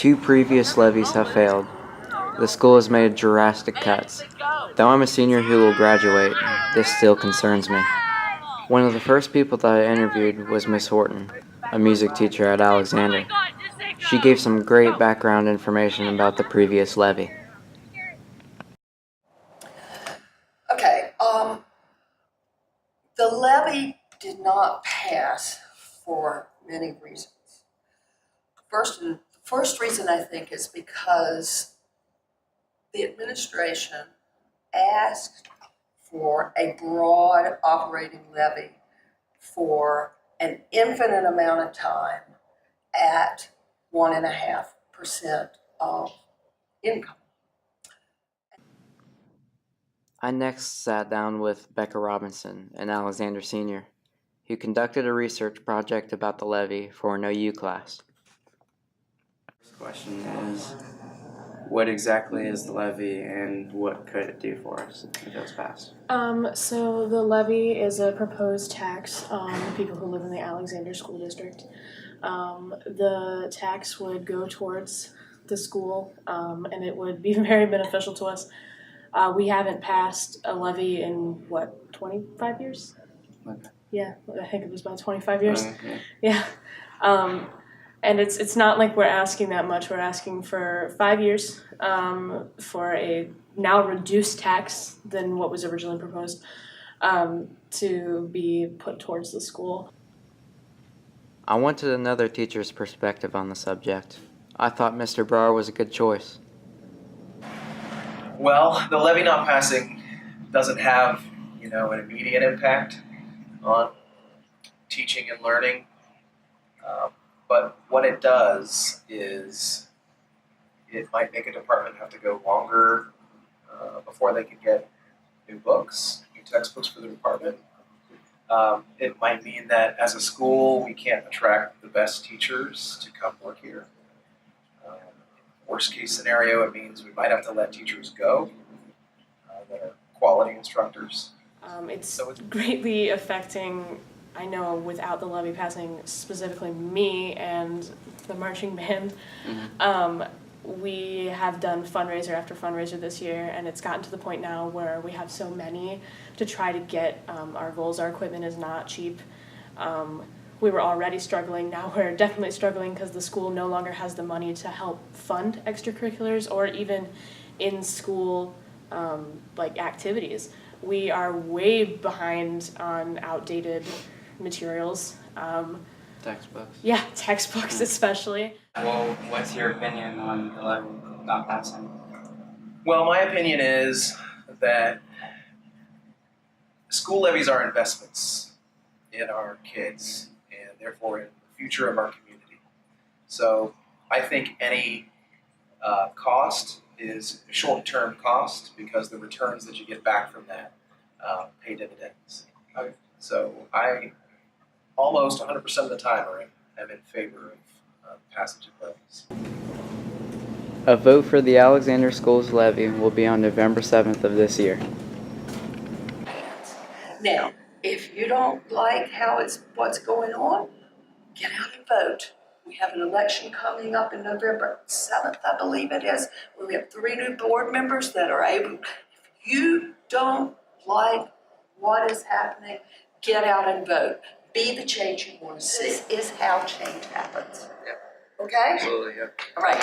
Two previous levies have failed. The school has made drastic cuts. Though I'm a senior who will graduate, this still concerns me. One of the first people that I interviewed was Miss Horton, a music teacher at Alexander. She gave some great background information about the previous levy. Okay, the levy did not pass for many reasons. The first reason I think is because the administration asked for a broad operating levy for an infinite amount of time at 1.5% of income. I next sat down with Becca Robinson, an Alexander senior, who conducted a research project about the levy for an OU class. First question is, what exactly is the levy and what could it do for us if it was passed? So the levy is a proposed tax on people who live in the Alexander School District. The tax would go towards the school, and it would be very beneficial to us. We haven't passed a levy in, 25 years? Okay. Yeah, I think it was about 25 years. Okay. Yeah. And it's not like we're asking that much. We're asking for 5 years for a now reduced tax than what was originally proposed to be put towards the school. I wanted another teacher's perspective on the subject. I thought Mr. Brower was a good choice. Well, the levy not passing doesn't have, an immediate impact on teaching and learning. But what it does is it might make a department have to go longer before they can get new books, new textbooks for the department. It might mean that as a school, we can't attract the best teachers to come work here. Worst case scenario, it means we might have to let teachers go that are quality instructors. It's greatly affecting, I know, without the levy passing, specifically me and the marching band. Mm-hmm. We have done fundraiser after fundraiser this year, and it's gotten to the point now where we have so many to try to get our goals. Our equipment is not cheap. We were already struggling. Now we're definitely struggling because the school no longer has the money to help fund extracurriculars or even in-school activities. We are way behind on outdated materials. Textbooks? Yeah, textbooks especially. Well, what's your opinion on the levy not passing? Well, my opinion is that school levies are investments in our kids and therefore in the future of our community. So I think any cost is a short-term cost because the returns that you get back from that pay dividends. Okay. So I almost 100% of the time am in favor of passage of levies. A vote for the Alexander Schools levy will be on November 7th of this year. Now, if you don't like what's going on, get out and vote. We have an election coming up in November 7th, I believe it is, where we have 3 new board members that are able. If you don't like what is happening, get out and vote. Be the change you want to see. This is how change happens. Okay? Absolutely, yeah. All right.